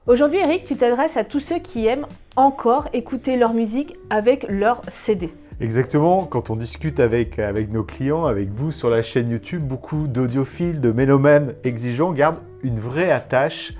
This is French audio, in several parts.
Aujourd'hui, Eric, tu t'adresses à tous ceux qui aiment encore écouter leur musique avec leur CD. Exactement, quand on discute avec nos clients, avec vous sur la chaîne YouTube, beaucoup d'audiophiles, de mélomanes exigeants gardent une vraie attache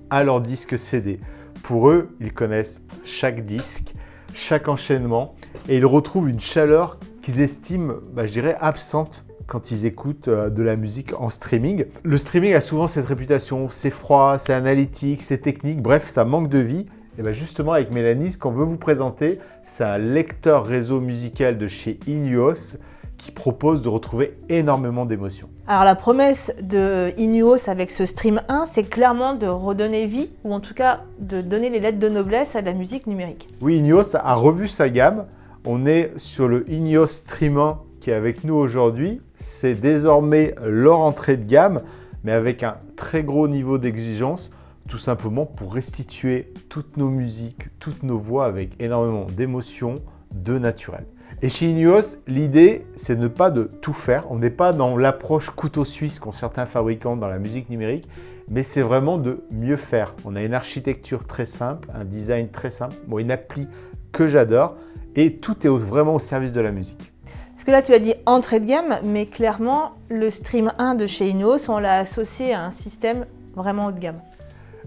à leur disque CD. Pour eux, ils connaissent chaque disque, chaque enchaînement et ils retrouvent une chaleur qu'ils estiment, je dirais, absente quand ils écoutent de la musique en streaming. Le streaming a souvent cette réputation, c'est froid, c'est analytique, c'est technique, bref, ça manque de vie. Et bien justement, avec Mélanie, ce qu'on veut vous présenter, c'est un lecteur réseau musical de chez Inuos qui propose de retrouver énormément d'émotions. Alors la promesse de Inuos avec ce Stream 1, c'est clairement de redonner vie, ou en tout cas de donner les lettres de noblesse à la musique numérique. Oui, Inuos a revu sa gamme. On est sur le Inuos Stream 1 qui est avec nous aujourd'hui. C'est désormais leur entrée de gamme, mais avec un très gros niveau d'exigence, tout simplement pour restituer toutes nos musiques, toutes nos voix avec énormément d'émotion, de naturel. Et chez Inuos, l'idée, c'est de pas de tout faire. On n'est pas dans l'approche couteau suisse qu'ont certains fabricants dans la musique numérique, mais c'est vraiment de mieux faire. On a une architecture très simple, un design très simple, une appli que j'adore, et tout est vraiment au service de la musique. Parce que là, tu as dit entrée de gamme, mais clairement, le Stream 1 de chez Inuos, on l'a associé à un système vraiment haut de gamme.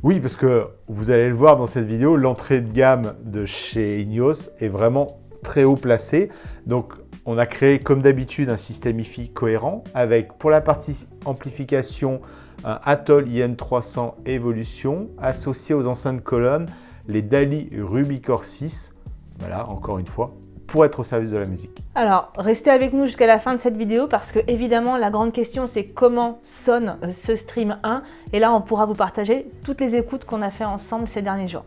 Oui, parce que vous allez le voir dans cette vidéo, l'entrée de gamme de chez Inuos est vraiment très haut placée. Donc, on a créé comme d'habitude un système hi-fi cohérent avec pour la partie amplification un Atoll IN300 Evolution associé aux enceintes colonnes les Dali Rubicore 6. Voilà, encore une fois, pour être au service de la musique. Alors, restez avec nous jusqu'à la fin de cette vidéo parce que évidemment, la grande question, c'est comment sonne ce Stream 1. Et là, on pourra vous partager toutes les écoutes qu'on a fait ensemble ces derniers jours.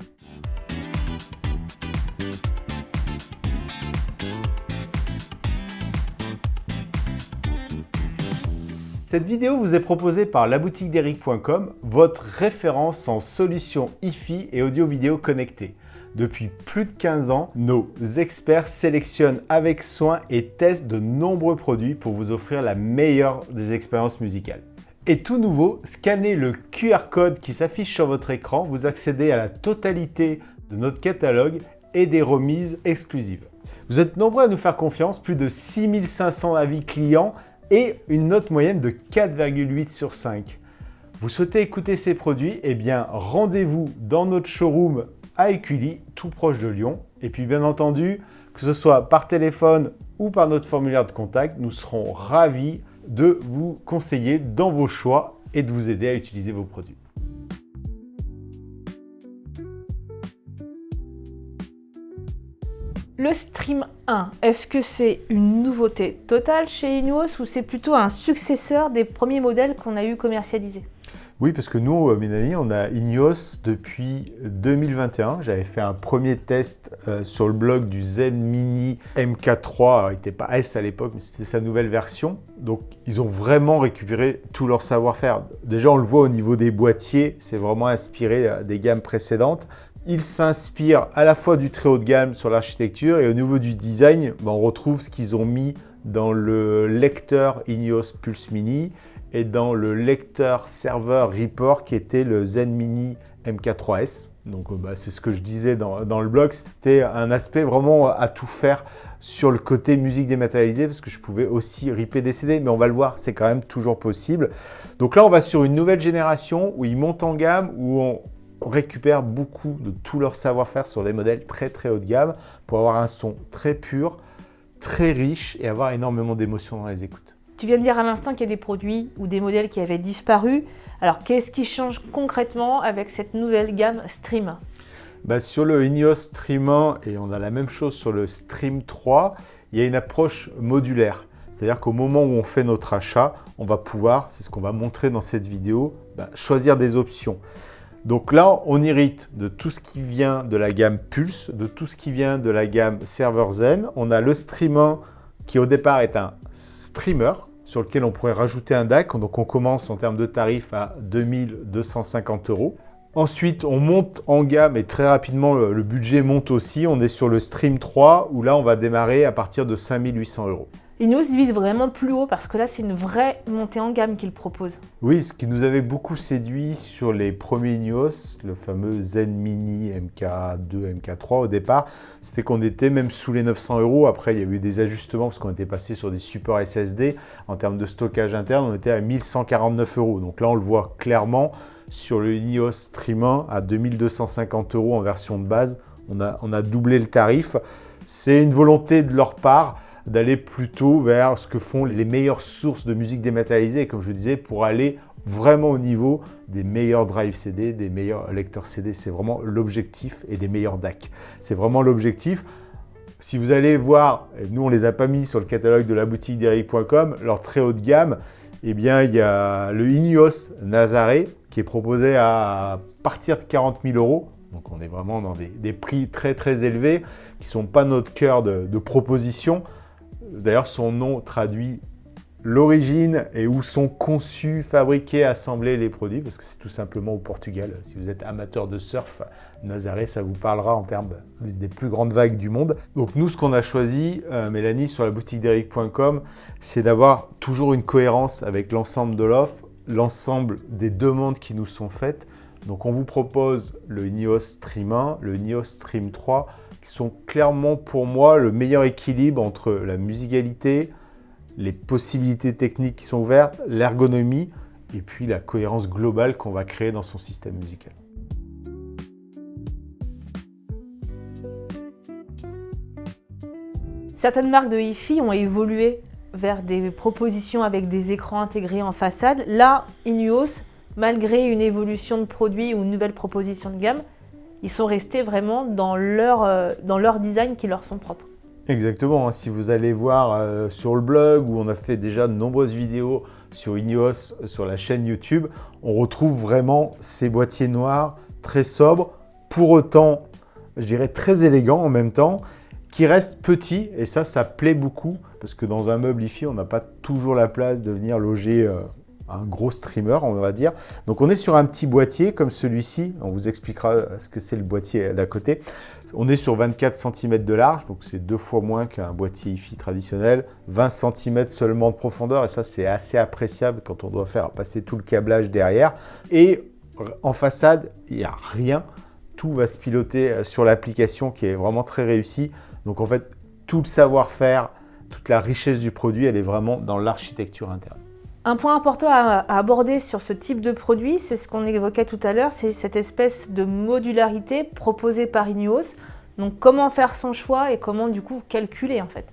Cette vidéo vous est proposée par laboutiquederic.com, votre référence en solutions hi-fi et audio-vidéo connectées. Depuis plus de 15 ans, nos experts sélectionnent avec soin et testent de nombreux produits pour vous offrir la meilleure des expériences musicales. Et tout nouveau, scannez le QR code qui s'affiche sur votre écran, vous accédez à la totalité de notre catalogue et des remises exclusives. Vous êtes nombreux à nous faire confiance, plus de 6500 avis clients et une note moyenne de 4,8 sur 5. Vous souhaitez écouter ces produits? Eh bien, rendez-vous dans notre showroom à Écully, tout proche de Lyon. Et puis bien entendu, que ce soit par téléphone ou par notre formulaire de contact, nous serons ravis de vous conseiller dans vos choix et de vous aider à utiliser vos produits. Le Stream 1, est-ce que c'est une nouveauté totale chez Inuos ou c'est plutôt un successeur des premiers modèles qu'on a eu commercialisés? Oui, parce que nous, Mélanie, on a Inuos depuis 2021. J'avais fait un premier test sur le blog du Zen Mini MK3. Alors, il n'était pas S à l'époque, mais c'était sa nouvelle version. Donc, ils ont vraiment récupéré tout leur savoir-faire. Déjà, on le voit au niveau des boîtiers, c'est vraiment inspiré des gammes précédentes. Ils s'inspirent à la fois du très haut de gamme sur l'architecture et au niveau du design, on retrouve ce qu'ils ont mis dans le lecteur Inuos Pulse Mini et dans le lecteur serveur Reaper qui était le Zen Mini MK3S. Donc c'est ce que je disais dans le blog, c'était un aspect vraiment à tout faire sur le côté musique dématérialisée parce que je pouvais aussi ripper des CD, mais on va le voir, c'est quand même toujours possible. Donc là, on va sur une nouvelle génération où ils montent en gamme, où on récupère beaucoup de tout leur savoir-faire sur des modèles très très haut de gamme pour avoir un son très pur, très riche et avoir énormément d'émotions dans les écoutes. Tu viens de dire à l'instant qu'il y a des produits ou des modèles qui avaient disparu. Alors, qu'est-ce qui change concrètement avec cette nouvelle gamme Stream 1? Sur le Inuos Stream 1, et on a la même chose sur le Stream 3, il y a une approche modulaire. C'est-à-dire qu'au moment où on fait notre achat, on va pouvoir, c'est ce qu'on va montrer dans cette vidéo, choisir des options. Donc là, on hérite de tout ce qui vient de la gamme Pulse, de tout ce qui vient de la gamme Server Zen. On a le Stream 1 qui au départ est un streamer sur lequel on pourrait rajouter un DAC. Donc on commence en termes de tarifs à 2250 €. Ensuite, on monte en gamme et très rapidement, le budget monte aussi. On est sur le Stream 3 où là, on va démarrer à partir de 5800 €. Ineos vise vraiment plus haut parce que là, c'est une vraie montée en gamme qu'il propose. Oui, ce qui nous avait beaucoup séduit sur les premiers Ineos, le fameux Zen Mini MK2, MK3 au départ, c'était qu'on était même sous les 900 €. Après, il y a eu des ajustements parce qu'on était passé sur des supports SSD. En termes de stockage interne, on était à 1149 €. Donc là, on le voit clairement sur le Ineos Stream 1 à 2250 € en version de base. On a doublé le tarif. C'est une volonté de leur part d'aller plutôt vers ce que font les meilleures sources de musique dématérialisée, comme je le disais, pour aller vraiment au niveau des meilleurs drive CD, des meilleurs lecteurs CD. C'est vraiment l'objectif, et des meilleurs DAC. C'est vraiment l'objectif. Si vous allez voir, et nous on ne les a pas mis sur le catalogue de la boutique d'Eric.com, leur très haut de gamme, eh bien, il y a le Ineos Nazare qui est proposé à partir de 40 000 €. Donc on est vraiment dans des prix très très élevés qui ne sont pas notre cœur de proposition. D'ailleurs, son nom traduit l'origine et où sont conçus, fabriqués, assemblés les produits, parce que c'est tout simplement au Portugal. Si vous êtes amateur de surf, Nazare, ça vous parlera en termes des plus grandes vagues du monde. Donc nous, ce qu'on a choisi, Mélanie, sur la boutique d'Eric.com, c'est d'avoir toujours une cohérence avec l'ensemble de l'offre, l'ensemble des demandes qui nous sont faites. Donc on vous propose le Ineos Stream 1, le Ineos Stream 3, qui sont clairement pour moi le meilleur équilibre entre la musicalité, les possibilités techniques qui sont ouvertes, l'ergonomie et puis la cohérence globale qu'on va créer dans son système musical. Certaines marques de hi-fi ont évolué vers des propositions avec des écrans intégrés en façade. Là, Ineos, malgré une évolution de produit ou une nouvelle proposition de gamme, ils sont restés vraiment dans leur design qui leur sont propres. Exactement, si vous allez voir sur le blog où on a fait déjà de nombreuses vidéos sur Ineos, sur la chaîne YouTube, on retrouve vraiment ces boîtiers noirs très sobres, pour autant, je dirais très élégants en même temps, qui restent petits, et ça plaît beaucoup, parce que dans un meuble hi-fi, on n'a pas toujours la place de venir loger un gros streamer, on va dire. Donc on est sur un petit boîtier comme celui-ci, on vous expliquera ce que c'est le boîtier d'à côté. On est sur 24 cm de large, donc c'est 2 fois moins qu'un boîtier hi-fi traditionnel, 20 cm seulement de profondeur, et ça c'est assez appréciable quand on doit faire passer tout le câblage derrière. Et en façade, il n'y a rien, tout va se piloter sur l'application qui est vraiment très réussie. Donc en fait, tout le savoir-faire, toute la richesse du produit, elle est vraiment dans l'architecture interne. Un point important à aborder sur ce type de produit, c'est ce qu'on évoquait tout à l'heure, c'est cette espèce de modularité proposée par Ineos. Donc comment faire son choix et comment du coup calculer en fait.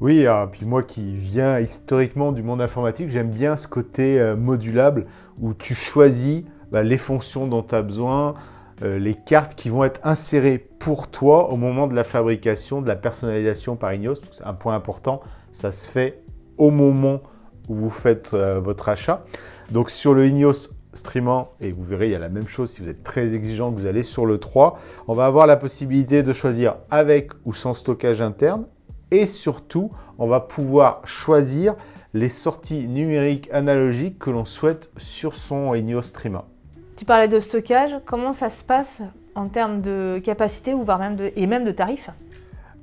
Oui, puis moi qui viens historiquement du monde informatique, j'aime bien ce côté modulable où tu choisis les fonctions dont tu as besoin, les cartes qui vont être insérées pour toi au moment de la fabrication, de la personnalisation par Ineos. C'est un point important, ça se fait au moment où vous faites votre achat. Donc sur le Ineos Stream 1, et vous verrez, il y a la même chose si vous êtes très exigeant, que vous allez sur le 3, on va avoir la possibilité de choisir avec ou sans stockage interne, et surtout, on va pouvoir choisir les sorties numériques analogiques que l'on souhaite sur son Ineos Stream 1. Tu parlais de stockage, comment ça se passe en termes de capacité ou voire même de tarifs?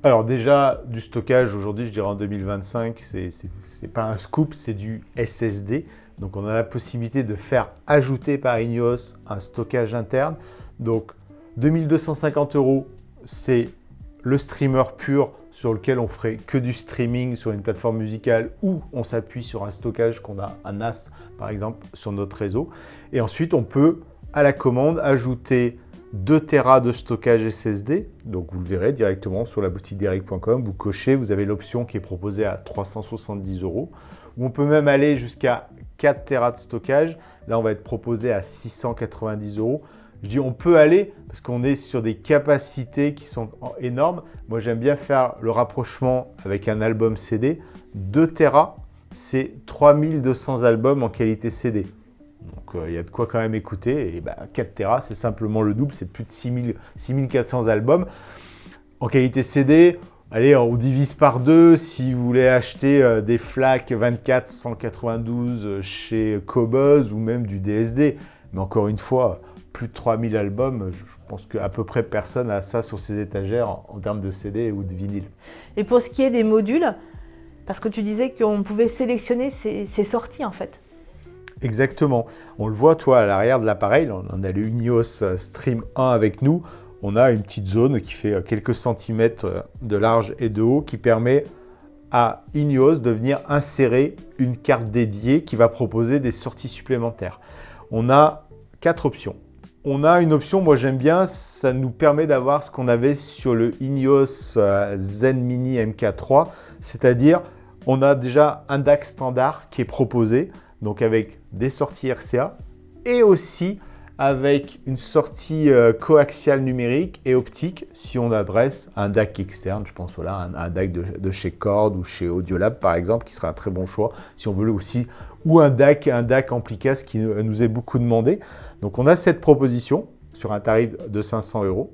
Alors déjà, du stockage, aujourd'hui, je dirais en 2025, c'est pas un scoop, c'est du SSD. Donc on a la possibilité de faire ajouter par Ineos un stockage interne. Donc 2250 €, c'est le streamer pur sur lequel on ferait que du streaming sur une plateforme musicale ou on s'appuie sur un stockage qu'on a, un NAS par exemple, sur notre réseau. Et ensuite, on peut à la commande ajouter 2 Tera de stockage SSD, donc vous le verrez directement sur la boutique d'Eric.com, vous cochez, vous avez l'option qui est proposée à 370 €, ou on peut même aller jusqu'à 4 Tera de stockage, là on va être proposé à 690 €. Je dis on peut aller parce qu'on est sur des capacités qui sont énormes. Moi j'aime bien faire le rapprochement avec un album CD, 2 Tera, c'est 3200 albums en qualité CD. Donc il y a de quoi quand même écouter, et 4 Tera c'est simplement le double, c'est plus de 6400 albums. En qualité CD, allez on divise par 2 si vous voulez acheter des FLAC 24 192 chez Qobuz ou même du DSD. Mais encore une fois, plus de 3000 albums, je pense qu'à peu près personne a ça sur ses étagères en termes de CD ou de vinyle. Et pour ce qui est des modules, Parce que tu disais qu'on pouvait sélectionner ces sorties en fait. Exactement. On le voit, toi, à l'arrière de l'appareil, on a le Ineos Stream 1 avec nous. On a une petite zone qui fait quelques centimètres de large et de haut qui permet à Ineos de venir insérer une carte dédiée qui va proposer des sorties supplémentaires. On a 4 options. On a une option, moi j'aime bien, ça nous permet d'avoir ce qu'on avait sur le Ineos Zen Mini MK3, c'est-à-dire on a déjà un DAC standard qui est proposé, donc avec des sorties RCA et aussi avec une sortie coaxiale numérique et optique si on adresse un DAC externe, je pense voilà, un DAC de chez Cord ou chez Audiolab par exemple, qui serait un très bon choix si on veut aussi, ou un DAC Amplicast qui nous est beaucoup demandé. Donc on a cette proposition sur un tarif de 500 €.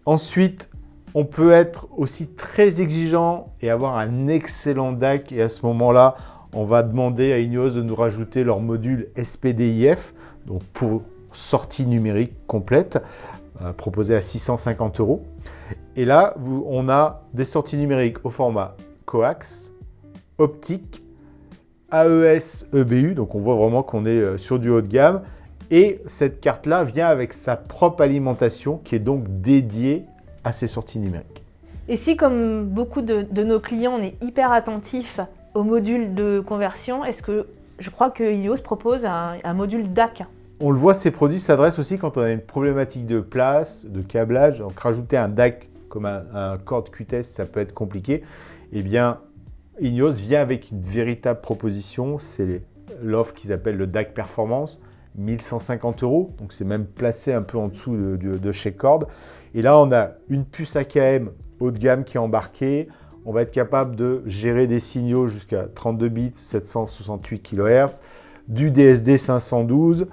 Ensuite, on peut être aussi très exigeant et avoir un excellent DAC et à ce moment-là, on va demander à Ineos de nous rajouter leur module SPDIF, donc pour sortie numérique complète, proposée à 650 €. Et là, on a des sorties numériques au format coax, optique, AES, EBU, donc on voit vraiment qu'on est sur du haut de gamme. Et cette carte-là vient avec sa propre alimentation qui est donc dédiée à ces sorties numériques. Et si, comme beaucoup de nos clients, on est hyper attentif au module de conversion, est-ce que je crois que Ineos propose un module DAC? On le voit, ces produits s'adressent aussi quand on a une problématique de place, de câblage. Donc rajouter un DAC comme un Cord QTS, ça peut être compliqué. Eh bien, Ineos vient avec une véritable proposition. C'est l'offre qu'ils appellent le DAC Performance. 1150 €, donc c'est même placé un peu en dessous de chez Cord. Et là, on a une puce AKM haut de gamme qui est embarquée. On va être capable de gérer des signaux jusqu'à 32 bits, 768 kHz, du DSD 512.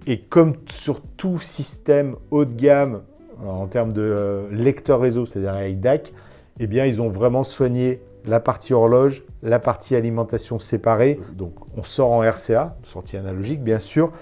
Et comme sur tout système haut de gamme en termes de lecteur réseau, c'est-à-dire avec DAC, eh bien, ils ont vraiment soigné la partie horloge, la partie alimentation séparée. Donc, on sort en RCA, sortie analogique, bien sûr.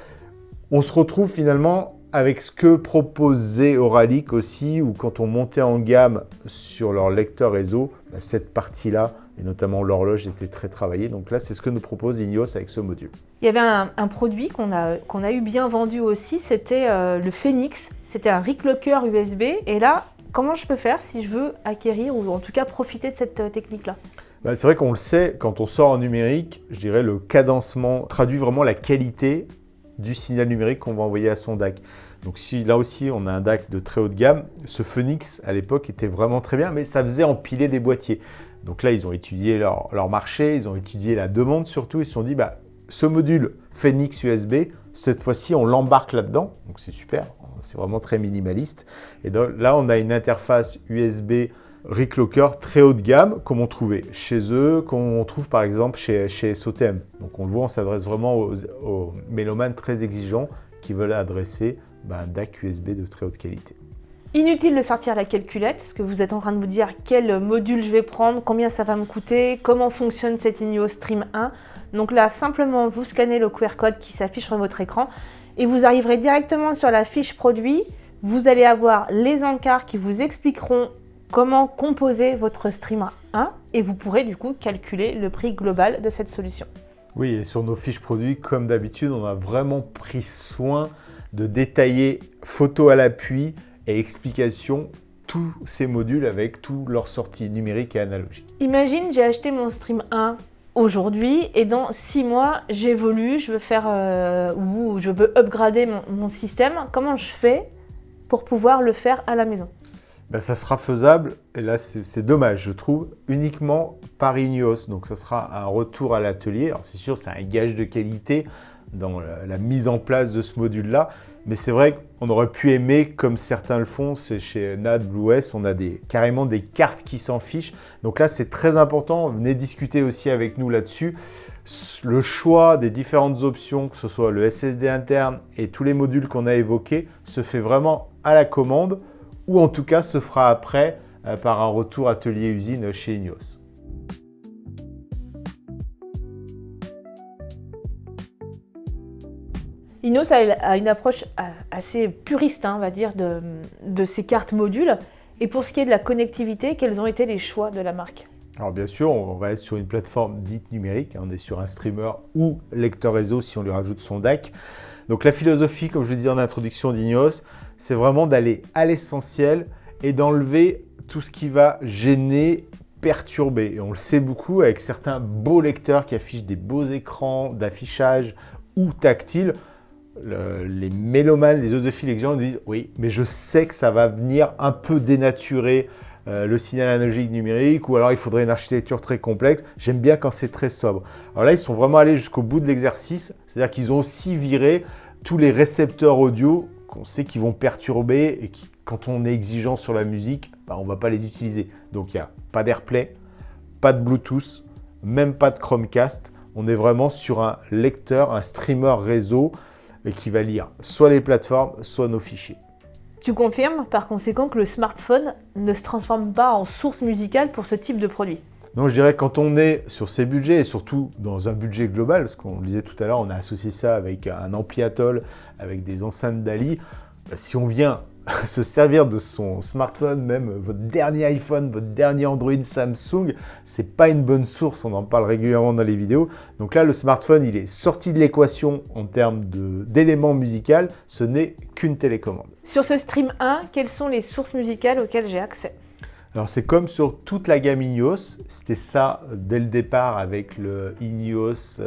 On se retrouve finalement avec ce que proposait Auralic aussi, où quand on montait en gamme sur leur lecteur réseau, cette partie-là, et notamment l'horloge, était très travaillée. Donc là, c'est ce que nous propose Ineos avec ce module. Il y avait un produit qu'on a eu bien vendu aussi, c'était le Phoenix. C'était un Reclocker USB. Et là, comment je peux faire si je veux acquérir ou en tout cas profiter de cette technique-là? C'est vrai qu'on le sait, quand on sort en numérique, je dirais le cadencement traduit vraiment la qualité du signal numérique qu'on va envoyer à son DAC. Donc si là aussi on a un DAC de très haut de gamme, ce Phoenix à l'époque était vraiment très bien, mais ça faisait empiler des boîtiers. Donc là ils ont étudié leur marché, ils ont étudié la demande surtout, ils se sont dit ce module Phoenix USB, cette fois-ci on l'embarque là-dedans, donc c'est super, c'est vraiment très minimaliste. Et donc, là on a une interface USB Reclocker très haut de gamme, comme on trouvait chez eux, comme on trouve par exemple chez SOTM. Donc on le voit, on s'adresse vraiment aux mélomanes très exigeants qui veulent adresser un DAC USB de très haute qualité. Inutile de sortir la calculette, parce que vous êtes en train de vous dire quel module je vais prendre, combien ça va me coûter, comment fonctionne cet Ineos Stream 1. Donc là, simplement, vous scannez le QR code qui s'affiche sur votre écran et vous arriverez directement sur la fiche produit. Vous allez avoir les encarts qui vous expliqueront comment composer votre Stream 1 et vous pourrez du coup calculer le prix global de cette solution. Oui, et sur nos fiches produits, comme d'habitude, on a vraiment pris soin de détailler photos à l'appui et explications tous ces modules avec toutes leurs sorties numériques et analogiques. Imagine, j'ai acheté mon Stream 1 aujourd'hui et dans 6 mois, j'évolue, je veux faire ou je veux upgrader mon système. Comment je fais pour pouvoir le faire à la maison? Ça sera faisable, et là c'est dommage, je trouve, uniquement par Ineos. Donc ça sera un retour à l'atelier. Alors c'est sûr, c'est un gage de qualité dans la mise en place de ce module-là, mais c'est vrai qu'on aurait pu aimer, comme certains le font, c'est chez NAD Blue OS, on a carrément des cartes qui s'en fichent. Donc là c'est très important, venez discuter aussi avec nous là-dessus. Le choix des différentes options, que ce soit le SSD interne et tous les modules qu'on a évoqués, se fait vraiment à la commande, ou en tout cas se fera après par un retour atelier-usine chez Ineos. Ineos a une approche assez puriste, on va dire, de ces cartes modules. Et pour ce qui est de la connectivité, quels ont été les choix de la marque? Alors bien sûr, on va être sur une plateforme dite numérique, on est sur un streamer ou lecteur réseau si on lui rajoute son DAC. Donc la philosophie, comme je le disais en introduction d'Ineos, c'est vraiment d'aller à l'essentiel et d'enlever tout ce qui va gêner, perturber. Et on le sait beaucoup avec certains beaux lecteurs qui affichent des beaux écrans d'affichage ou tactiles. Les mélomanes, les audiophiles exigeants nous disent « Oui, mais je sais que ça va venir un peu dénaturer le signal analogique numérique ou alors il faudrait une architecture très complexe. J'aime bien quand c'est très sobre. » Alors là, ils sont vraiment allés jusqu'au bout de l'exercice, c'est-à-dire qu'ils ont aussi viré tous les récepteurs audio qu'on sait qu'ils vont perturber et qui, quand on est exigeant sur la musique, on ne va pas les utiliser. Donc il n'y a pas d'AirPlay, pas de Bluetooth, même pas de Chromecast. On est vraiment sur un lecteur, un streamer réseau qui va lire soit les plateformes, soit nos fichiers. Tu confirmes par conséquent que le smartphone ne se transforme pas en source musicale pour ce type de produit? Non, je dirais que quand on est sur ces budgets et surtout dans un budget global, parce qu'on le disait tout à l'heure, on a associé ça avec un ampli Atoll, avec des enceintes Dali. Si on vient se servir de son smartphone, même votre dernier iPhone, votre dernier Android Samsung, c'est pas une bonne source, on en parle régulièrement dans les vidéos. Donc là, le smartphone, il est sorti de l'équation en termes d'éléments musicaux, ce n'est qu'une télécommande. Sur ce Stream 1, quelles sont les sources musicales auxquelles j'ai accès? Alors c'est comme sur toute la gamme Ineos, c'était ça dès le départ avec le Ineos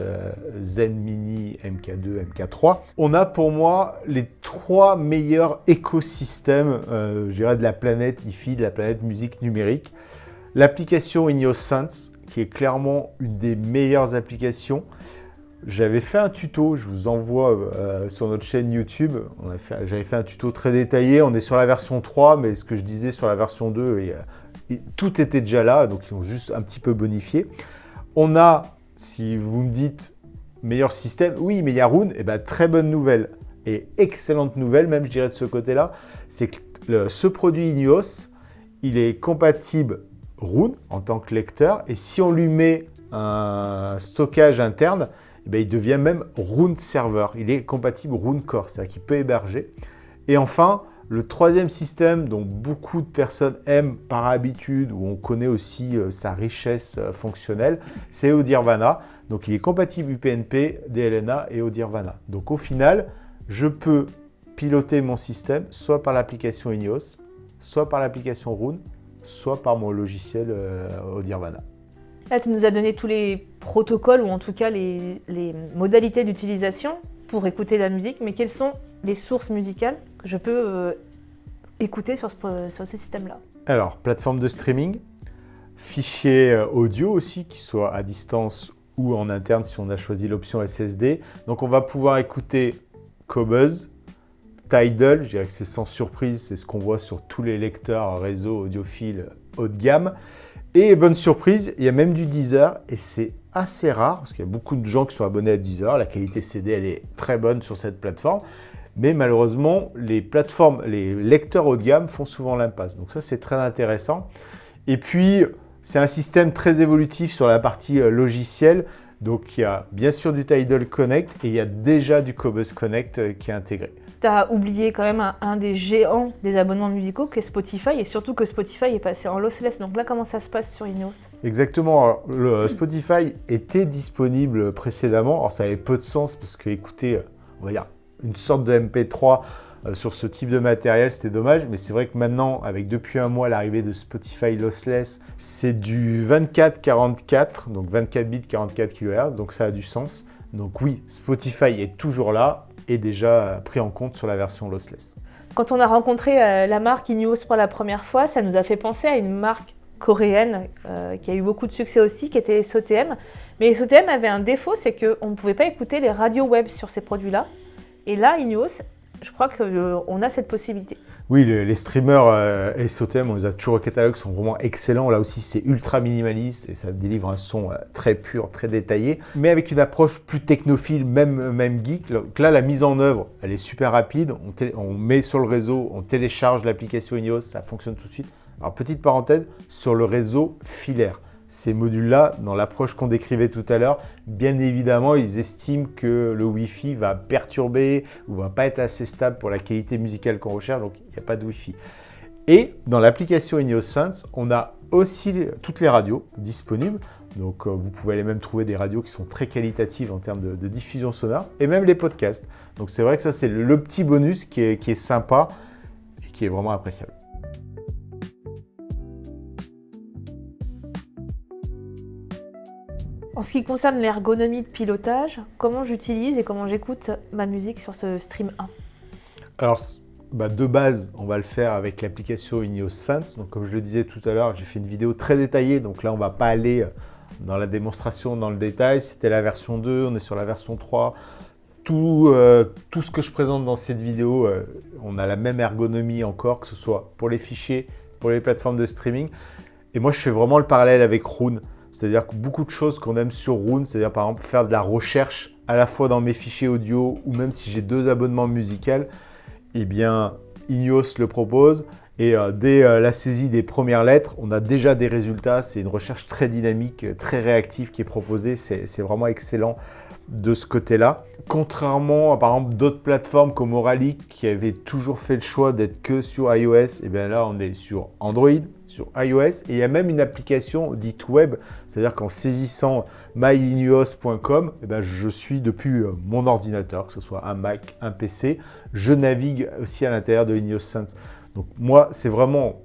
Zen Mini MK2, MK3. On a pour moi les 3 meilleurs écosystèmes je dirais de la planète hi-fi, de la planète musique numérique. L'application Ineos Sense, qui est clairement une des meilleures applications. J'avais fait un tuto, je vous envoie sur notre chaîne YouTube. J'avais fait un tuto très détaillé. On est sur la version 3, mais ce que je disais sur la version 2, tout était déjà là, donc ils ont juste un petit peu bonifié. On a, si vous me dites meilleur système, oui, mais il y a Roon, et très bonne nouvelle et excellente nouvelle, même je dirais de ce côté-là, c'est que ce produit Ineos, il est compatible Roon en tant que lecteur, et si on lui met un stockage interne, il devient même Roon Server. Il est compatible Roon Core, c'est-à-dire qu'il peut héberger. Et enfin, le 3e système dont beaucoup de personnes aiment par habitude, où on connaît aussi sa richesse fonctionnelle, c'est Audirvana. Donc il est compatible UPnP, DLNA et Audirvana. Donc au final, je peux piloter mon système soit par l'application Ineos, soit par l'application Roon, soit par mon logiciel Audirvana. Là, tu nous as donné tous les protocoles ou en tout cas les modalités d'utilisation pour écouter la musique, mais quelles sont les sources musicales que je peux écouter sur ce système-là? Alors, plateforme de streaming, fichiers audio aussi, qui soient à distance ou en interne si on a choisi l'option SSD. Donc, on va pouvoir écouter Qobuz, Tidal, je dirais que c'est sans surprise, c'est ce qu'on voit sur tous les lecteurs réseau audiophile haut de gamme. Et bonne surprise, il y a même du Deezer et c'est assez rare parce qu'il y a beaucoup de gens qui sont abonnés à Deezer. La qualité CD, elle est très bonne sur cette plateforme. Mais malheureusement, les lecteurs haut de gamme font souvent l'impasse. Donc ça, c'est très intéressant. Et puis, c'est un système très évolutif sur la partie logicielle. Donc, il y a bien sûr du Tidal Connect et il y a déjà du Qobuz Connect qui est intégré. Tu as oublié quand même un des géants des abonnements musicaux qui est Spotify, et surtout que Spotify est passé en lossless. Donc là, comment ça se passe sur Ineos? Exactement. Alors, le Spotify était disponible précédemment. Alors ça avait peu de sens parce que écouter, on va dire, une sorte de MP3 sur ce type de matériel, c'était dommage. Mais c'est vrai que maintenant, avec depuis un mois l'arrivée de Spotify lossless, c'est du 24-44, donc 24 bits, 44 kHz. Donc ça a du sens. Donc oui, Spotify est toujours là et déjà pris en compte sur la version lossless. Quand on a rencontré la marque Ineos pour la première fois, ça nous a fait penser à une marque coréenne qui a eu beaucoup de succès aussi, qui était SOTM. Mais SOTM avait un défaut, c'est qu'on ne pouvait pas écouter les radios web sur ces produits-là. Et là, Ineos, je crois qu'on a cette possibilité. Oui, les streamers SOTM, on les a toujours au catalogue, sont vraiment excellents. Là aussi, c'est ultra minimaliste et ça délivre un son très pur, très détaillé, mais avec une approche plus technophile, même geek. Donc là, la mise en œuvre, elle est super rapide. On met sur le réseau, on télécharge l'application Ineos, ça fonctionne tout de suite. Alors, petite parenthèse, sur le réseau filaire. Ces modules-là, dans l'approche qu'on décrivait tout à l'heure, bien évidemment, ils estiment que le Wi-Fi va perturber ou va pas être assez stable pour la qualité musicale qu'on recherche, donc il n'y a pas de Wi-Fi. Et dans l'application Ineos Sense, on a aussi toutes les radios disponibles. Donc vous pouvez aller même trouver des radios qui sont très qualitatives en termes de diffusion sonore et même les podcasts. Donc c'est vrai que ça c'est le petit bonus qui est sympa et qui est vraiment appréciable. En ce qui concerne l'ergonomie de pilotage, comment j'utilise et comment j'écoute ma musique sur ce Stream 1? Alors, de base, on va le faire avec l'application Ineos Sense. Donc, comme je le disais tout à l'heure, j'ai fait une vidéo très détaillée. Donc là, on ne va pas aller dans la démonstration, dans le détail. C'était la version 2, on est sur la version 3. Tout ce que je présente dans cette vidéo, on a la même ergonomie encore, que ce soit pour les fichiers, pour les plateformes de streaming. Et moi, je fais vraiment le parallèle avec Roon. C'est-à-dire que beaucoup de choses qu'on aime sur Roon, c'est-à-dire par exemple faire de la recherche à la fois dans mes fichiers audio ou même si j'ai 2 abonnements musicaux, eh bien Ineos le propose et dès la saisie des premières lettres, on a déjà des résultats. C'est une recherche très dynamique, très réactive qui est proposée. C'est vraiment excellent de ce côté-là. Contrairement à par exemple d'autres plateformes comme Auralic qui avaient toujours fait le choix d'être que sur iOS, et bien là on est sur Android, sur iOS et il y a même une application dite web, c'est-à-dire qu'en saisissant myineos.com, eh ben, je suis depuis mon ordinateur, que ce soit un Mac, un PC, je navigue aussi à l'intérieur de Ineos Sense. Donc moi c'est vraiment,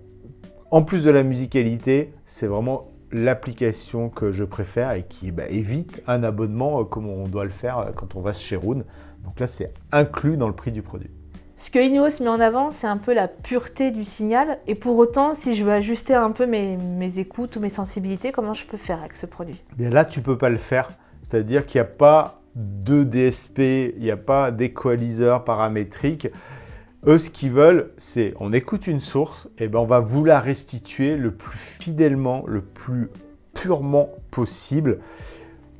en plus de la musicalité, c'est vraiment l'application que je préfère et qui évite un abonnement comme on doit le faire quand on va chez Roon. Donc là, c'est inclus dans le prix du produit. Ce que Ineos met en avant, c'est un peu la pureté du signal. Et pour autant, si je veux ajuster un peu mes écoutes ou mes sensibilités, comment je peux faire avec ce produit? Bien là, tu ne peux pas le faire. C'est-à-dire qu'il n'y a pas de DSP, il n'y a pas d'équaliseur paramétrique. Eux, ce qu'ils veulent, c'est on écoute une source, et ben on va vous la restituer le plus fidèlement, le plus purement possible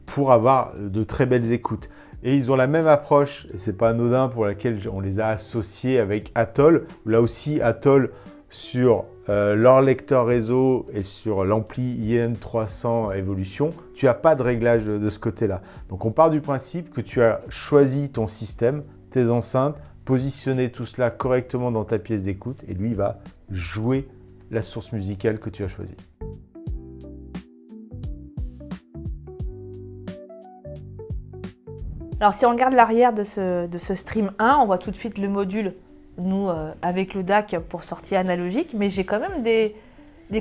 pour avoir de très belles écoutes. Et ils ont la même approche, et c'est pas anodin pour laquelle on les a associés avec Atoll. Là aussi, Atoll sur leur lecteur réseau et sur l'ampli IN300 Evolution, tu n'as pas de réglage de ce côté-là. Donc on part du principe que tu as choisi ton système, tes enceintes, positionner tout cela correctement dans ta pièce d'écoute et lui, il va jouer la source musicale que tu as choisie. Alors si on regarde l'arrière de ce Stream 1, on voit tout de suite le module, nous, avec le DAC pour sortie analogique, mais j'ai quand même des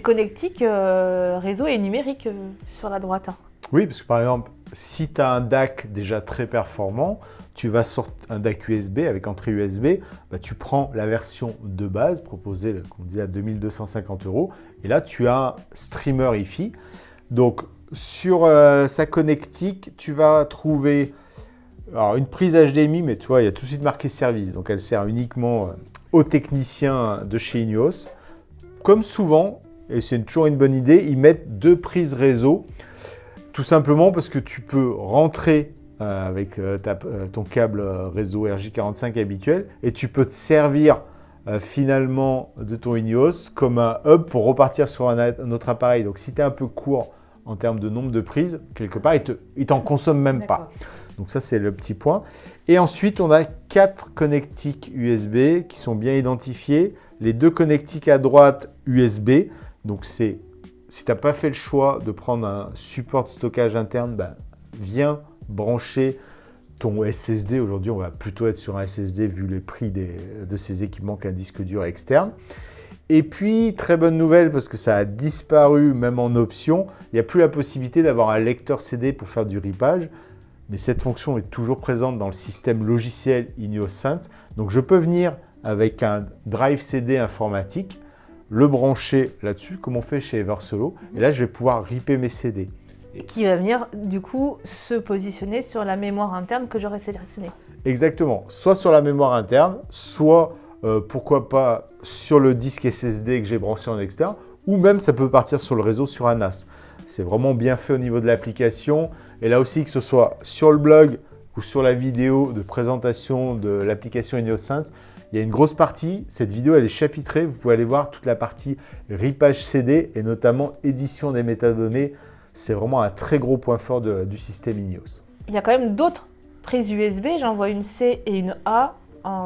connectiques réseau et numérique sur la droite. Oui, parce que par exemple, si tu as un DAC déjà très performant, tu vas sortir un DAC USB avec entrée USB, tu prends la version de base proposée, comme on dit, à 2250 €, et là tu as un streamer Hi-Fi. Donc sur sa connectique, tu vas trouver une prise HDMI, mais tu vois, il y a tout de suite marqué service, donc elle sert uniquement aux techniciens de chez Ineos. Comme souvent, et c'est toujours une bonne idée, ils mettent 2 prises réseau, tout simplement parce que tu peux rentrer avec ton câble réseau RJ45 habituel et tu peux te servir finalement de ton Ineos comme un hub pour repartir sur un autre appareil. Donc si tu es un peu court en termes de nombre de prises, quelque part, il t'en consomme même pas. Donc ça, c'est le petit point. Et ensuite, on a 4 connectiques USB qui sont bien identifiés. Les 2 connectiques à droite USB. Donc si tu n'as pas fait le choix de prendre un support de stockage interne, viens brancher ton SSD. Aujourd'hui, on va plutôt être sur un SSD vu le prix de ces équipements qu'un disque dur externe. Et puis, très bonne nouvelle, parce que ça a disparu même en option, il n'y a plus la possibilité d'avoir un lecteur CD pour faire du ripage. Mais cette fonction est toujours présente dans le système logiciel Ineos Sense. Donc, je peux venir avec un drive CD informatique, le brancher là-dessus, comme on fait chez Eversolo. Et là, je vais pouvoir ripper mes CD. Qui va venir, du coup, se positionner sur la mémoire interne que j'aurais sélectionnée. Exactement. Soit sur la mémoire interne, soit, pourquoi pas, sur le disque SSD que j'ai branché en externe, ou même ça peut partir sur le réseau sur un NAS. C'est vraiment bien fait au niveau de l'application. Et là aussi, que ce soit sur le blog ou sur la vidéo de présentation de l'application Ineos Sense, il y a une grosse partie. Cette vidéo, elle est chapitrée. Vous pouvez aller voir toute la partie ripage CD et notamment édition des métadonnées. C'est vraiment un très gros point fort du système Ineos. Il y a quand même d'autres prises USB. J'en vois une C et une A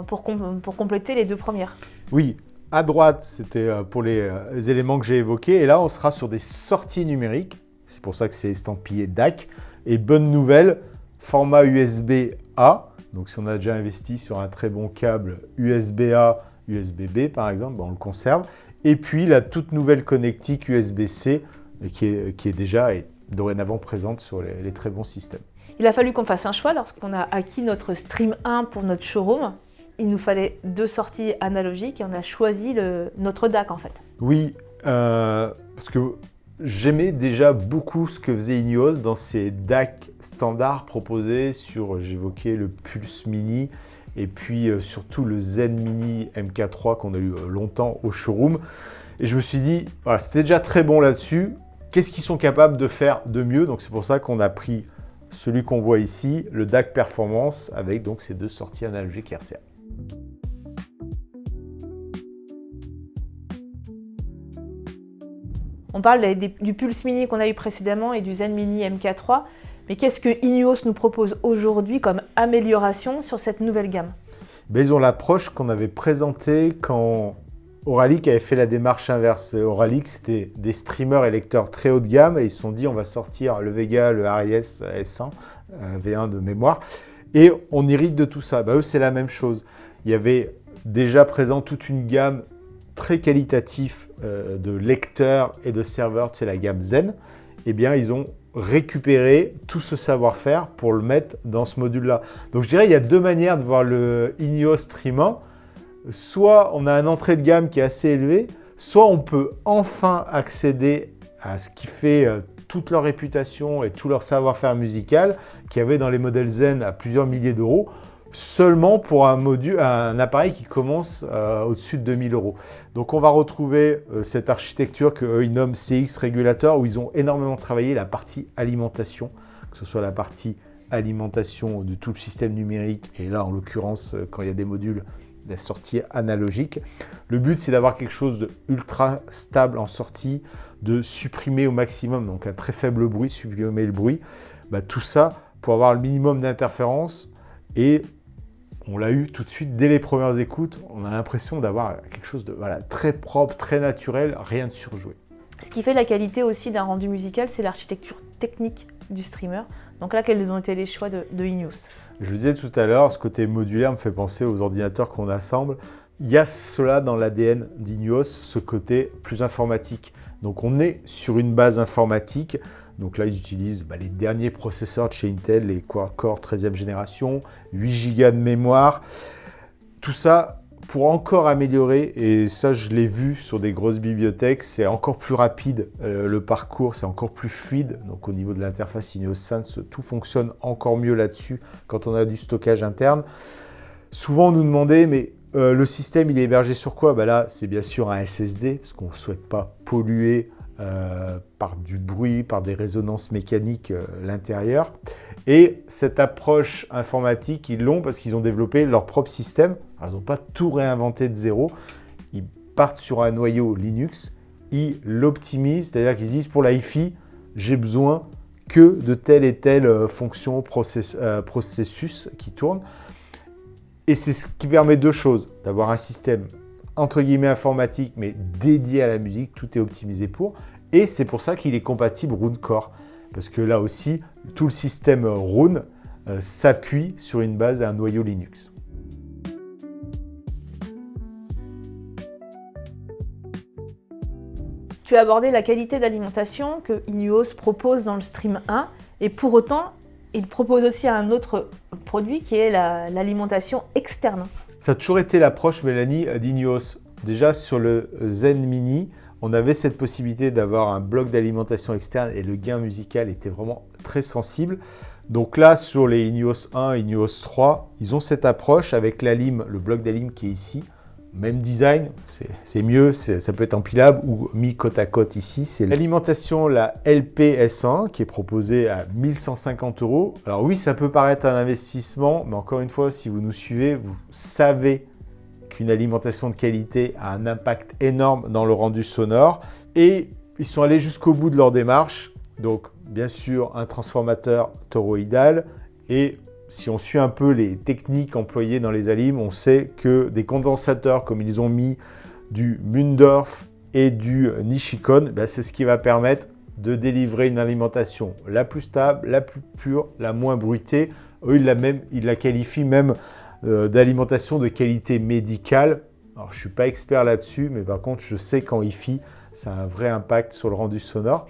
pour compléter les 2 premières. Oui. À droite, c'était pour les éléments que j'ai évoqués. Et là, on sera sur des sorties numériques. C'est pour ça que c'est estampillé DAC. Et bonne nouvelle, format USB-A. Donc, si on a déjà investi sur un très bon câble USB-A, USB-B par exemple, on le conserve. Et puis, la toute nouvelle connectique USB-C qui est déjà et dorénavant présente sur les très bons systèmes. Il a fallu qu'on fasse un choix lorsqu'on a acquis notre Stream 1 pour notre showroom. Il nous fallait 2 sorties analogiques et on a choisi notre DAC en fait. Oui, parce que j'aimais déjà beaucoup ce que faisait Ineos dans ces DAC standards proposés sur, j'évoquais le Pulse Mini et puis surtout le Zen Mini MK3 qu'on a eu longtemps au showroom. Et je me suis dit, voilà, c'était déjà très bon là-dessus. Qu'est-ce qu'ils sont capables de faire de mieux? Donc c'est pour ça qu'on a pris celui qu'on voit ici, le DAC Performance, avec donc ces 2 sorties analogiques RCA. On parle du Pulse Mini qu'on a eu précédemment et du Zen Mini MK3, mais qu'est-ce que Ineos nous propose aujourd'hui comme amélioration sur cette nouvelle gamme? Ils ont l'approche qu'on avait présentée quand Auralic avait fait la démarche inverse. Auralic, c'était des streamers et lecteurs très haut de gamme et ils se sont dit on va sortir le Vega, le RIS S1, V1 de mémoire et on hérite de tout ça. Eux, c'est la même chose. Il y avait déjà présent toute une gamme très qualitative de lecteurs et de serveurs, c'est la gamme Zen. Eh bien, ils ont récupéré tout ce savoir-faire pour le mettre dans ce module-là. Donc, je dirais qu'il y a 2 manières de voir le Ineos Stream 1. Soit on a un entrée de gamme qui est assez élevé, soit on peut enfin accéder à ce qui fait toute leur réputation et tout leur savoir-faire musical qu'il y avait dans les modèles Zen à plusieurs milliers d'euros, seulement pour un appareil qui commence au-dessus de 2000 euros. Donc on va retrouver cette architecture qu'ils nomment CX Regulator où ils ont énormément travaillé la partie alimentation, que ce soit la partie alimentation de tout le système numérique et là en l'occurrence quand il y a des modules, la sortie analogique. Le but, c'est d'avoir quelque chose de ultra stable en sortie, de supprimer au maximum, donc un très faible bruit, supprimer le bruit. Tout ça pour avoir le minimum d'interférences et on l'a eu tout de suite dès les premières écoutes. On a l'impression d'avoir quelque chose de très propre, très naturel, rien de surjoué. Ce qui fait la qualité aussi d'un rendu musical, c'est l'architecture technique du streamer. Donc là, quels ont été les choix de Ineos? Je le disais tout à l'heure, ce côté modulaire me fait penser aux ordinateurs qu'on assemble. Il y a cela dans l'ADN d'Ineos, ce côté plus informatique. Donc on est sur une base informatique. Donc là, ils utilisent les derniers processeurs de chez Intel, les Quad-Core 13e génération, 8 Go de mémoire. Tout ça pour encore améliorer, et ça je l'ai vu sur des grosses bibliothèques, c'est encore plus rapide, le parcours, c'est encore plus fluide. Donc au niveau de l'interface Ineos Sense, tout fonctionne encore mieux là-dessus quand on a du stockage interne. Souvent on nous demandait, mais le système il est hébergé sur quoi? Là c'est bien sûr un SSD, parce qu'on ne souhaite pas polluer par du bruit, par des résonances mécaniques l'intérieur. Et cette approche informatique, ils l'ont parce qu'ils ont développé leur propre système. Alors, ils n'ont pas tout réinventé de zéro. Ils partent sur un noyau Linux, ils l'optimisent, c'est-à-dire qu'ils disent pour la hi-fi, j'ai besoin que de telle et telle fonction processus qui tourne. Et c'est ce qui permet 2 choses, d'avoir un système entre guillemets informatique, mais dédié à la musique, tout est optimisé pour. Et c'est pour ça qu'il est compatible Roon Core. Parce que là aussi, tout le système Roon s'appuie sur une base et un noyau Linux. Tu as abordé la qualité d'alimentation que Ineos propose dans le Stream 1 et pour autant, il propose aussi un autre produit qui est l'alimentation externe. Ça a toujours été l'approche, Mélanie, d'Ineos. Déjà sur le Zen Mini, on avait cette possibilité d'avoir un bloc d'alimentation externe et le gain musical était vraiment très sensible. Donc là, sur les Ineos 1 et Ineos 3, ils ont cette approche avec la lime, le bloc d'alim qui est ici. Même design, c'est mieux, ça peut être empilable ou mis côte à côte ici. C'est l'alimentation, la LPS1 qui est proposée à 1150 €. Alors oui, ça peut paraître un investissement, mais encore une fois, si vous nous suivez, vous savez qu'une alimentation de qualité a un impact énorme dans le rendu sonore. Et ils sont allés jusqu'au bout de leur démarche. Donc, bien sûr, un transformateur toroïdal. Et si on suit un peu les techniques employées dans les alims, on sait que des condensateurs, comme ils ont mis du Mundorf et du Nishikon, c'est ce qui va permettre de délivrer une alimentation la plus stable, la plus pure, la moins bruitée. Eux, ils la qualifient même d'alimentation de qualité médicale. Alors, je ne suis pas expert là-dessus, mais par contre, je sais qu'en hi-fi, ça a un vrai impact sur le rendu sonore.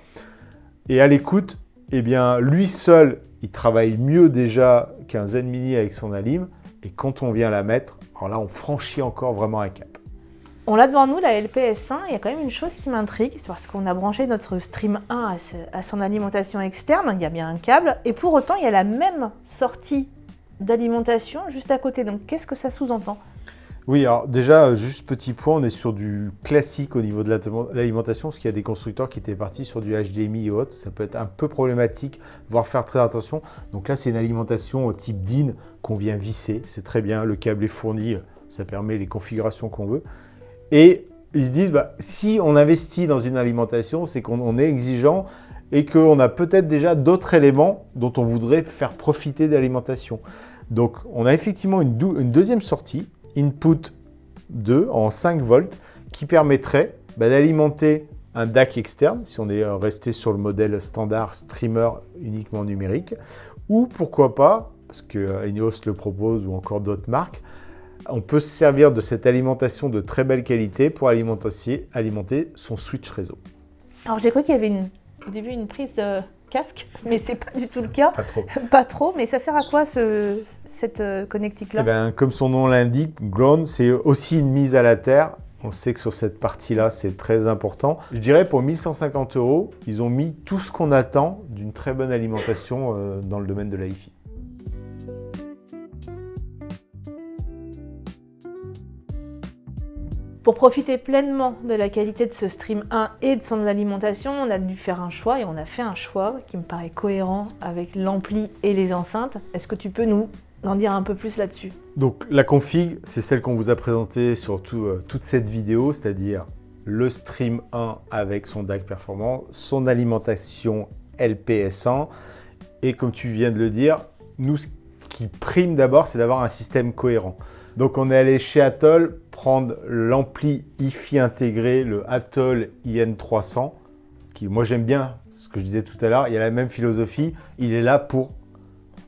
Et à l'écoute, eh bien, lui seul, il travaille mieux déjà qu'un Zen Mini avec son alim. Et quand on vient la mettre, alors là, on franchit encore vraiment un cap. On l'a devant nous, la LPS1. Il y a quand même une chose qui m'intrigue, c'est parce qu'on a branché notre Stream 1 à son alimentation externe. Il y a bien un câble. Et pour autant, il y a la même sortie d'alimentation juste à côté. Donc, qu'est-ce que ça sous-entend ? Oui, alors déjà, juste petit point, on est sur du classique au niveau de l'alimentation, parce qu'il y a des constructeurs qui étaient partis sur du HDMI et autres. Ça peut être un peu problématique, voire faire très attention. Donc là, c'est une alimentation type DIN qu'on vient visser. C'est très bien, le câble est fourni, ça permet les configurations qu'on veut. Et ils se disent, si on investit dans une alimentation, c'est qu'on est exigeant et qu'on a peut-être déjà d'autres éléments dont on voudrait faire profiter de l'alimentation. Donc, on a effectivement une deuxième sortie, Input 2 en 5 volts, qui permettrait d'alimenter un DAC externe, si on est resté sur le modèle standard streamer uniquement numérique, ou pourquoi pas, parce que Ineos le propose ou encore d'autres marques, on peut se servir de cette alimentation de très belle qualité pour alimenter son switch réseau. Alors j'ai cru qu'il y avait au début une prise de casque, mais c'est pas du tout le cas. Pas trop. Pas trop, mais ça sert à quoi cette connectique-là ? Comme son nom l'indique, Ground, c'est aussi une mise à la terre. On sait que sur cette partie-là, c'est très important. Je dirais pour 1 150 €, ils ont mis tout ce qu'on attend d'une très bonne alimentation dans le domaine de la hi-fi. Pour profiter pleinement de la qualité de ce Stream 1 et de son alimentation, on a dû faire un choix et on a fait un choix qui me paraît cohérent avec l'ampli et les enceintes. Est-ce que tu peux nous en dire un peu plus là-dessus ? Donc la config, c'est celle qu'on vous a présentée sur toute cette vidéo, c'est-à-dire le Stream 1 avec son DAC performant, son alimentation LPS1 et comme tu viens de le dire, nous ce qui prime d'abord, c'est d'avoir un système cohérent. Donc on est allé chez Atoll prendre l'ampli hi-fi intégré, le Atoll IN300, qui moi j'aime bien, ce que je disais tout à l'heure, il y a la même philosophie, il est là pour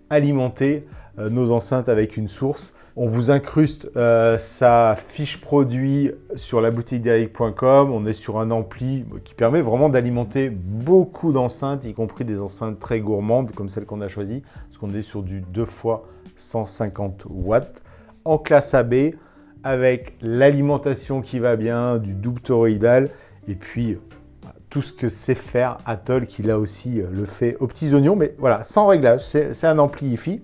alimenter nos enceintes avec une source. On vous incruste sa fiche produit sur laboutiqueDeric.com, on est sur un ampli qui permet vraiment d'alimenter beaucoup d'enceintes, y compris des enceintes très gourmandes comme celle qu'on a choisie, parce qu'on est sur du 2 fois 150 watts. En classe AB, avec l'alimentation qui va bien, du double toroïdal, et puis tout ce que sait faire Atoll, qui là aussi le fait aux petits oignons, mais voilà, sans réglage, c'est un ampli hi-fi.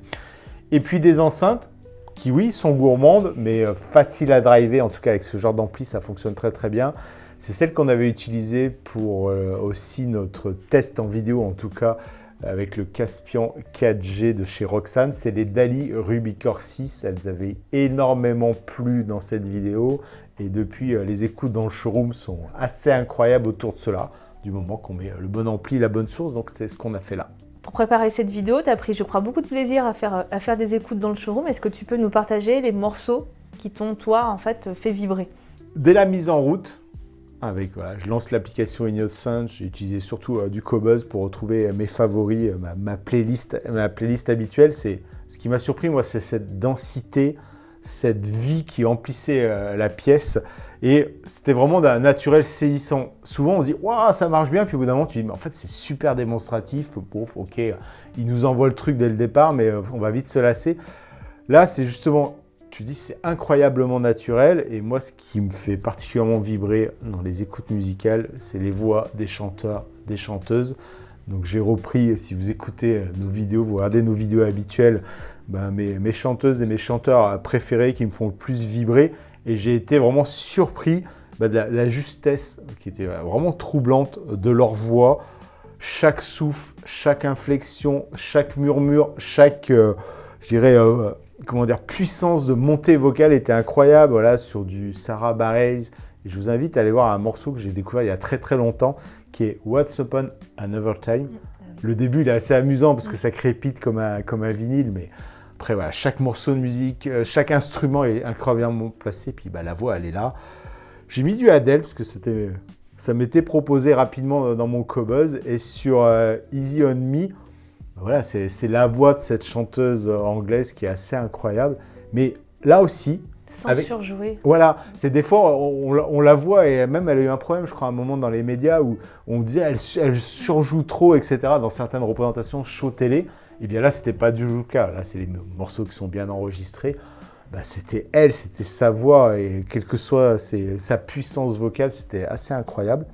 Et puis des enceintes qui, oui, sont gourmandes, mais faciles à driver, en tout cas avec ce genre d'ampli, ça fonctionne très très bien. C'est celle qu'on avait utilisée pour aussi notre test en vidéo, en tout cas, avec le Caspian 4G de chez Roxane, c'est les Dali Rubicore 6. Elles avaient énormément plu dans cette vidéo et depuis, les écoutes dans le showroom sont assez incroyables autour de cela, du moment qu'on met le bon ampli, la bonne source, donc c'est ce qu'on a fait là. Pour préparer cette vidéo, tu as pris, je crois, beaucoup de plaisir à faire des écoutes dans le showroom. Est-ce que tu peux nous partager les morceaux qui t'ont, toi, en fait, fait vibrer ? Dès la mise en route, je lance l'application Ineos Sound, j'ai utilisé surtout du Qobuz pour retrouver mes favoris, ma playlist habituelle. Ce qui m'a surpris, moi, c'est cette densité, cette vie qui emplissait la pièce. Et c'était vraiment d'un naturel saisissant. Souvent, on se dit « Waouh, ça marche bien », puis au bout d'un moment, tu dis « Mais en fait, c'est super démonstratif, ok, il nous envoie le truc dès le départ, mais on va vite se lasser. » Là, c'est justement... Tu dis c'est incroyablement naturel et moi ce qui me fait particulièrement vibrer dans les écoutes musicales, c'est les voix des chanteurs, des chanteuses. Donc j'ai repris, si vous écoutez nos vidéos, vous regardez nos vidéos habituelles, mes chanteuses et mes chanteurs préférés qui me font le plus vibrer et j'ai été vraiment surpris de la justesse qui était vraiment troublante de leur voix. Chaque souffle, chaque inflexion, chaque murmure, chaque, puissance de montée vocale était incroyable, voilà, sur du Sarah Bareilles. Et je vous invite à aller voir un morceau que j'ai découvert il y a très très longtemps, qui est What's Upon Another Time. Le début, il est assez amusant parce que ça crépite comme un vinyle, mais après, voilà, chaque morceau de musique, chaque instrument est incroyablement placé, puis la voix, elle est là. J'ai mis du Adele parce que ça m'était proposé rapidement dans mon Cobuzz. Et sur Easy on Me, voilà, c'est la voix de cette chanteuse anglaise qui est assez incroyable. Mais là aussi... Sans surjouer. Voilà, c'est des fois, on la voit et même elle a eu un problème, je crois, à un moment dans les médias où on disait elle surjoue trop, etc. dans certaines représentations show télé. Et bien là, c'était pas du tout le cas. Là, c'est les morceaux qui sont bien enregistrés. Bah, c'était elle, c'était sa voix et quelle que soit sa puissance vocale, c'était assez incroyable.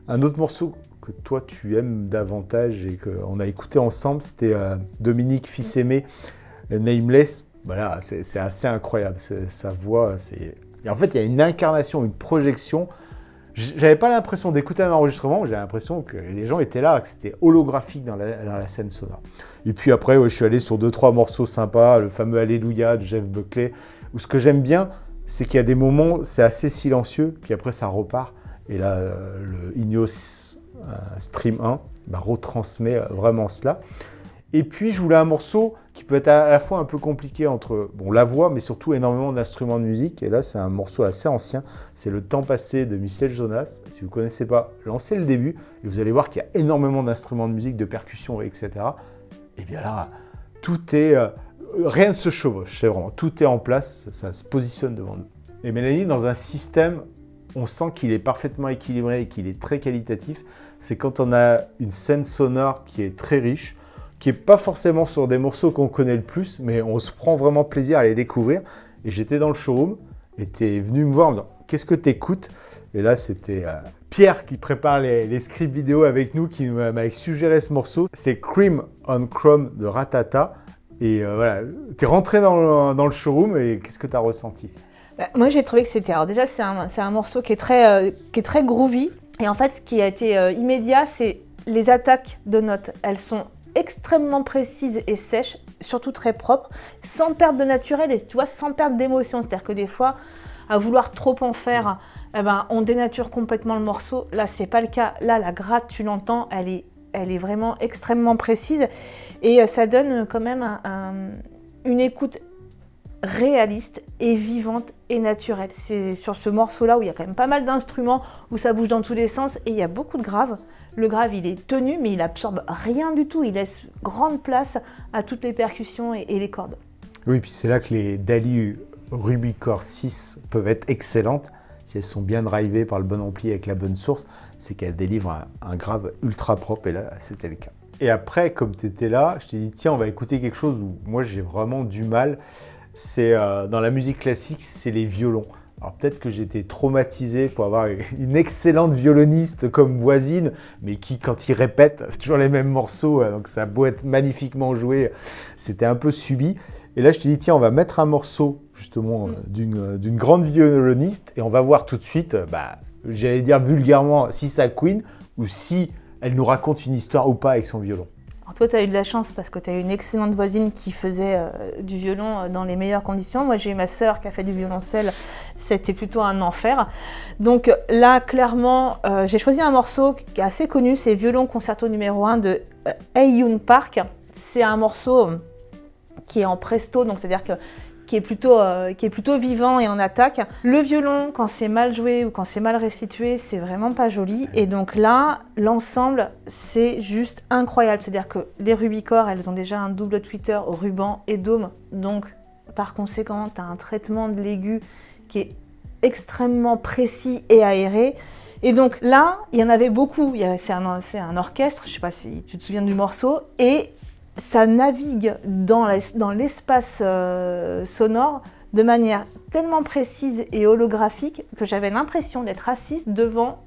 Un autre morceau que toi tu aimes davantage et qu'on a écouté ensemble, c'était Dominique Fils-Aimé, Nameless. Voilà, c'est assez incroyable, sa voix. Et en fait, il y a une incarnation, une projection. J'avais pas l'impression d'écouter un enregistrement, j'avais l'impression que les gens étaient là, que c'était holographique dans la scène sonore. Et puis après, je suis allé sur 2-3 morceaux sympas, le fameux Alléluia de Jeff Buckley, où ce que j'aime bien, c'est qu'il y a des moments, c'est assez silencieux, puis après ça repart. Et là, le Ineos Stream 1 retransmet vraiment cela. Et puis, je voulais un morceau qui peut être à la fois un peu compliqué entre la voix, mais surtout énormément d'instruments de musique. Et là, c'est un morceau assez ancien. C'est Le Temps passé de Michel Jonas. Si vous ne connaissez pas, lancez le début et vous allez voir qu'il y a énormément d'instruments de musique, de percussions, etc. Et bien là, tout est... rien ne se chevauche, c'est vraiment. Tout est en place, ça se positionne devant nous. Et Mélanie, dans un système, on sent qu'il est parfaitement équilibré et qu'il est très qualitatif. C'est quand on a une scène sonore qui est très riche, qui n'est pas forcément sur des morceaux qu'on connaît le plus, mais on se prend vraiment plaisir à les découvrir. Et j'étais dans le showroom, et tu es venu me voir en me disant « Qu'est-ce que tu écoutes ?» Et là, c'était Pierre qui prépare les scripts vidéo avec nous, qui m'a suggéré ce morceau. C'est Cream on Chrome de Ratata. Et voilà, tu es rentré dans le showroom, et qu'est-ce que tu as ressenti ? Moi, j'ai trouvé que c'était... Alors déjà, c'est un morceau qui est très groovy. Et en fait, ce qui a été immédiat, c'est les attaques de notes. Elles sont extrêmement précises et sèches, surtout très propres, sans perdre de naturel et tu vois, sans perdre d'émotion. C'est-à-dire que des fois, à vouloir trop en faire, on dénature complètement le morceau. Là, c'est pas le cas. Là, la gratte, tu l'entends, elle est vraiment extrêmement précise et ça donne quand même une écoute réaliste et vivante et naturelle. C'est sur ce morceau-là où il y a quand même pas mal d'instruments, où ça bouge dans tous les sens et il y a beaucoup de graves. Le grave, il est tenu, mais il absorbe rien du tout. Il laisse grande place à toutes les percussions et les cordes. Oui, puis c'est là que les DALI Rubycore 6 peuvent être excellentes. Si elles sont bien drivées par le bon ampli avec la bonne source, c'est qu'elles délivrent un grave ultra propre. Et là, c'était le cas. Et après, comme tu étais là, je t'ai dit, tiens, on va écouter quelque chose où moi, j'ai vraiment du mal. C'est dans la musique classique, c'est les violons. Alors peut-être que j'étais traumatisé pour avoir une excellente violoniste comme voisine, mais qui, quand il répète, c'est toujours les mêmes morceaux, donc ça a beau être magnifiquement joué, c'était un peu subi. Et là, je t'ai dit, tiens, on va mettre un morceau, justement, d'une grande violoniste, et on va voir tout de suite, j'allais dire vulgairement, si ça queen, ou si elle nous raconte une histoire ou pas avec son violon. Alors toi, tu as eu de la chance parce que tu as eu une excellente voisine qui faisait du violon dans les meilleures conditions. Moi, j'ai eu ma sœur qui a fait du violoncelle. C'était plutôt un enfer. Donc là, clairement, j'ai choisi un morceau qui est assez connu. C'est Violon Concerto numéro 1 de Hae-Yoon Park. C'est un morceau qui est en presto, donc c'est-à-dire qui est plutôt vivant et en attaque. Le violon, quand c'est mal joué ou quand c'est mal restitué, c'est vraiment pas joli. Et donc là, l'ensemble, c'est juste incroyable. C'est-à-dire que les Rubycore, elles ont déjà un double tweeter au ruban et dôme. Donc, par conséquent, tu as un traitement de l'aigu qui est extrêmement précis et aéré. Et donc là, il y en avait beaucoup. C'est un orchestre, je sais pas si tu te souviens du morceau. Et ça navigue dans l'espace sonore de manière tellement précise et holographique que j'avais l'impression d'être assise devant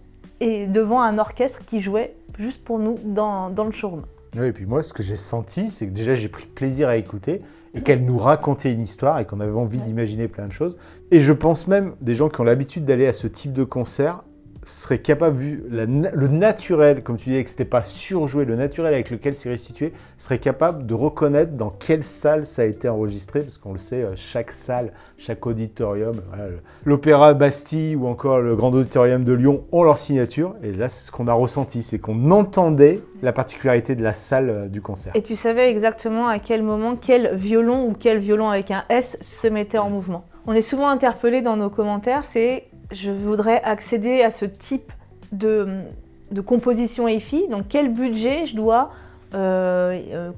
un orchestre qui jouait juste pour nous dans le showroom. Oui, et puis moi, ce que j'ai senti, c'est que déjà, j'ai pris plaisir à écouter et qu'elle nous racontait une histoire et qu'on avait envie d'imaginer plein de choses. Et je pense même, des gens qui ont l'habitude d'aller à ce type de concert serait capable, vu le naturel, comme tu disais que c'était pas surjoué, le naturel avec lequel c'est restitué, serait capable de reconnaître dans quelle salle ça a été enregistré, parce qu'on le sait, chaque salle, chaque auditorium, voilà, l'Opéra Bastille ou encore le Grand Auditorium de Lyon ont leur signature, et là c'est ce qu'on a ressenti, c'est qu'on entendait la particularité de la salle du concert. Et tu savais exactement à quel moment quel violon ou quel violon avec un S se mettait en mouvement. On est souvent interpellé dans nos commentaires, c'est je voudrais accéder à ce type de composition EFI, donc quel budget je dois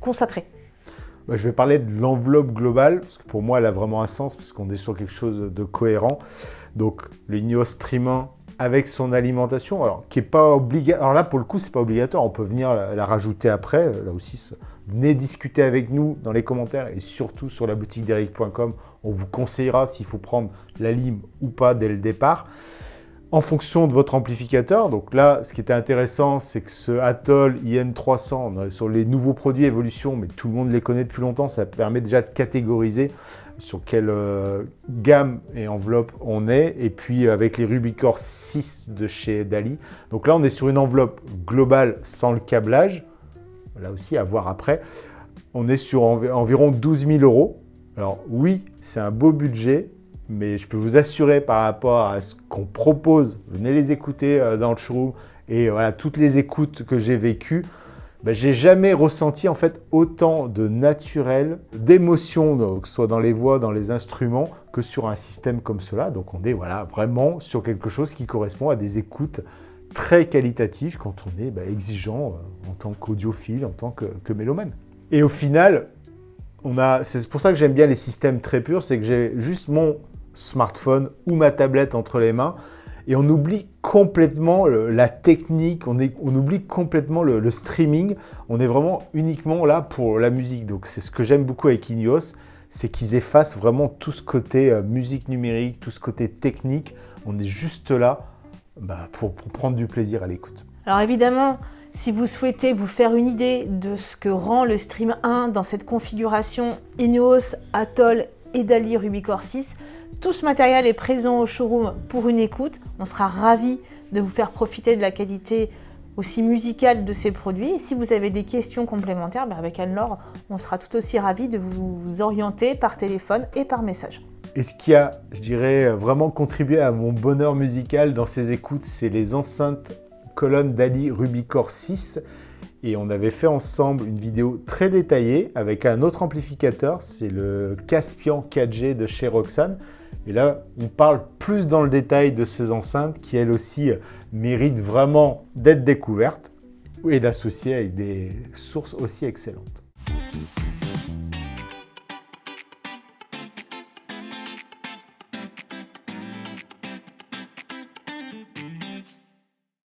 consacrer? Je vais parler de l'enveloppe globale, parce que pour moi, elle a vraiment un sens, puisqu'on est sur quelque chose de cohérent. Donc, le Ineos Stream 1 avec son alimentation, alors qui est pas obligatoire. Alors là, pour le coup, c'est pas obligatoire. On peut venir la rajouter après. Là aussi, venez discuter avec nous dans les commentaires et surtout sur la boutique d'Eric.com. On vous conseillera s'il faut prendre la lime ou pas dès le départ. En fonction de votre amplificateur, donc là, ce qui était intéressant, c'est que ce Atoll IN300, on est sur les nouveaux produits Evolution, mais tout le monde les connaît depuis longtemps, ça permet déjà de catégoriser sur quelle gamme et enveloppe on est, et puis avec les Rubicore 6 de chez Dali. Donc là, on est sur une enveloppe globale sans le câblage, là aussi à voir après. On est sur environ 12 000 €. Alors oui, c'est un beau budget, mais je peux vous assurer par rapport à ce qu'on propose, venez les écouter dans le showroom et voilà, toutes les écoutes que j'ai vécues, j'ai jamais ressenti en fait autant de naturel, d'émotion, que ce soit dans les voix, dans les instruments, que sur un système comme cela. Donc on est voilà, vraiment sur quelque chose qui correspond à des écoutes très qualitatives quand on est exigeant en tant qu'audiophile, en tant que mélomane. Et au final, c'est pour ça que j'aime bien les systèmes très purs, c'est que j'ai juste mon smartphone ou ma tablette entre les mains et on oublie complètement la technique, on oublie complètement le streaming, on est vraiment uniquement là pour la musique. Donc c'est ce que j'aime beaucoup avec Ineos, c'est qu'ils effacent vraiment tout ce côté musique numérique, tout ce côté technique, on est juste là pour prendre du plaisir à l'écoute. Alors évidemment, si vous souhaitez vous faire une idée de ce que rend le Stream 1 dans cette configuration Ineos, Atoll et Dali Rubicore 6, tout ce matériel est présent au showroom pour une écoute. On sera ravis de vous faire profiter de la qualité aussi musicale de ces produits. Et si vous avez des questions complémentaires, avec Anne-Laure, on sera tout aussi ravis de vous orienter par téléphone et par message. Et ce qui a, je dirais, vraiment contribué à mon bonheur musical dans ces écoutes, c'est les enceintes colonnes Dali Rubicore 6. Et on avait fait ensemble une vidéo très détaillée avec un autre amplificateur, c'est le Caspian 4G de chez Roxane. Et là, on parle plus dans le détail de ces enceintes qui, elles aussi, méritent vraiment d'être découvertes et d'associer avec des sources aussi excellentes.